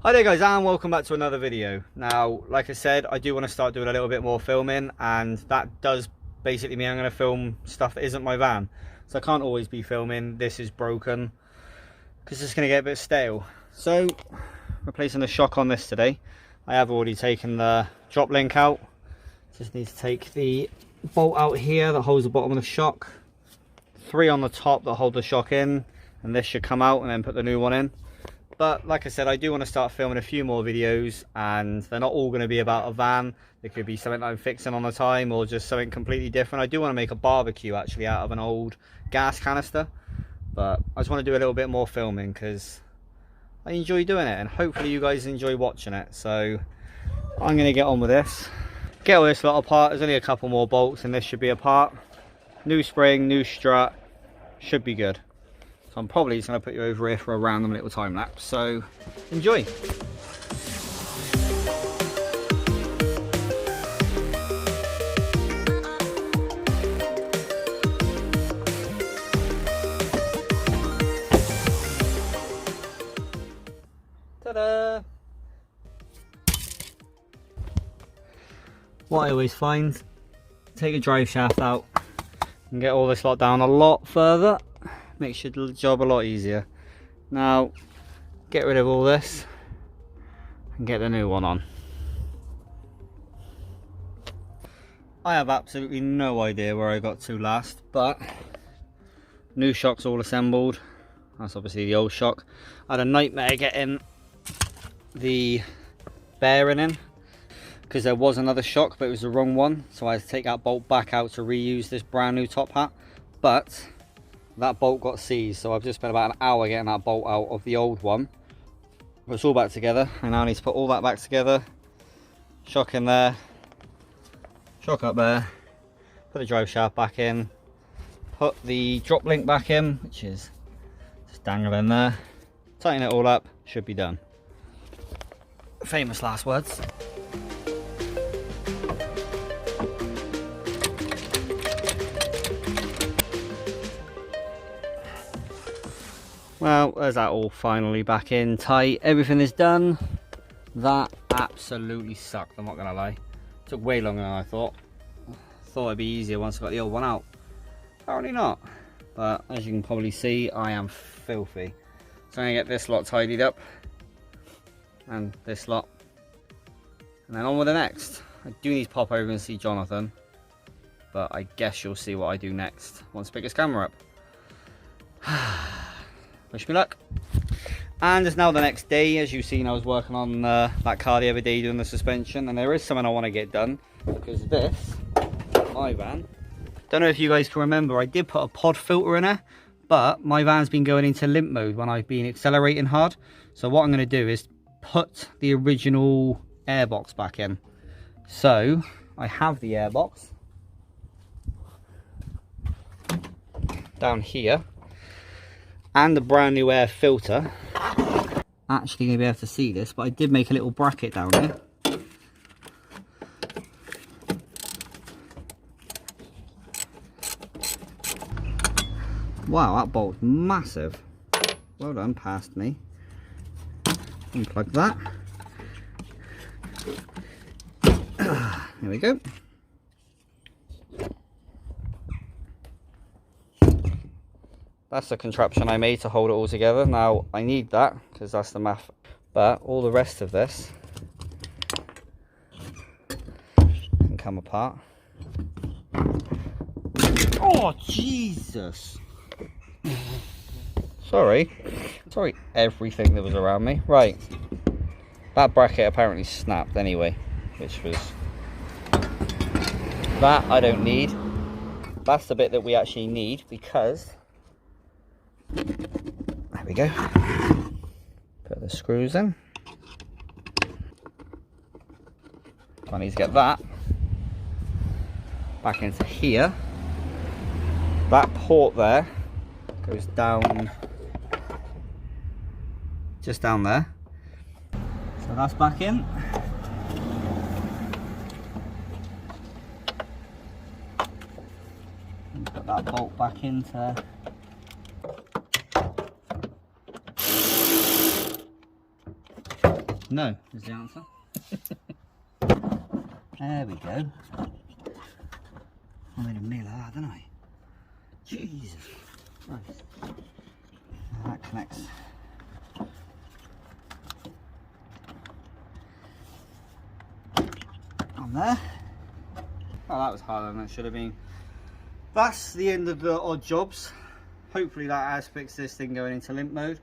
Hi there guys, and welcome back to another video. Now, like I said, I do want to start doing a little bit more filming, and that does basically mean I'm going to film stuff that isn't my van. So I can't always be filming. This is broken because it's going to get a bit stale. So, replacing the shock on this today. I have already taken the drop link out. Just need to take the bolt out here that holds the bottom of the shock. 3 on the top that hold the shock in, and this should come out and then put the new one in. But like I said, I do want to start filming a few more videos, and they're not all going to be about a van. There could be something that I'm fixing on the time, or just something completely different. I do want to make a barbecue actually out of an old gas canister, but I just want to do a little bit more filming because I enjoy doing it, and hopefully you guys enjoy watching it. So I'm going to get on with this, get all this lot apart. There's only a couple more bolts and this should be apart. New spring, new strut, should be good. So I'm probably just going to put you over here for a random little time lapse, so enjoy. Ta-da! What I always find, take a drive shaft out and get all this lot down a lot further. Makes your job a lot easier. Now, get rid of all this and get the new one on. I have absolutely no idea where I got to last, but new shock's all assembled. That's obviously the old shock. I had a nightmare getting the bearing in because there was another shock, but it was the wrong one, so I had to take that bolt back out to reuse this brand new top hat. But that bolt got seized, so I've just spent about an hour getting that bolt out of the old one. But it's all back together, and now I need to put all that back together. Shock in there, shock up there, put the drive shaft back in, put the drop link back in, which is just dangling there, tighten it all up, should be done. Famous last words. Well, there's that all finally back in tight. Everything is done. That absolutely sucked, I'm not gonna lie. Took way longer than I thought. Thought it'd be easier once I got the old one out. Apparently not. But as you can probably see, I am filthy. So I'm gonna get this lot tidied up, and this lot, and then on with the next. I do need to pop over and see Jonathan, but I guess you'll see what I do next once I pick his camera up. Wish me luck. And it's now the next day. As you've seen, I was working on that car the other day doing the suspension, and there is something I want to get done, because this, my van, don't know if you guys can remember, I did put a pod filter in there, but my van's been going into limp mode when I've been accelerating hard. So what I'm going to do is put the original airbox back in. So I have the airbox down here and the brand new air filter. Actually gonna be able to see this, but I did make a little bracket down here. Wow, that bolt's massive. Well done, past me. Unplug that. There we go. That's the contraption I made to hold it all together. Now I need that because that's the math, but all the rest of this can come apart. Oh Jesus! Sorry everything that was around me. Right, that bracket apparently snapped anyway, which was, that I don't need. That's the bit that we actually need, because there we go. Put the screws in. I need to get that back into here. That port there goes down, just down there. So that's back in. And put that bolt back into No, is the answer. There we go. I made a meal of that, didn't I? Jesus Christ. That connects. On there. Oh, that was harder than it should have been. That's the end of the odd jobs. Hopefully that has fixed this thing going into limp mode.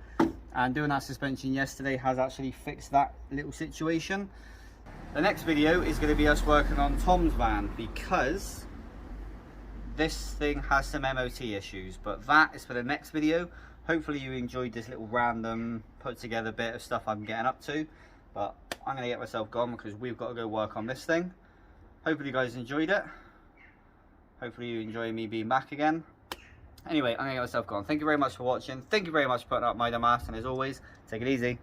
And doing that suspension yesterday has actually fixed that little situation. The next video is going to be us working on Tom's van, because this thing has some MOT issues, but that is for the next video. Hopefully you enjoyed this little random put together bit of stuff I'm getting up to, but I'm going to get myself gone because we've got to go work on this thing. Hopefully you guys enjoyed it. Hopefully you enjoy me being back again. Anyway, I'm going to get myself gone. Thank you very much for watching. Thank you very much for putting up my dumbass, and as always, take it easy.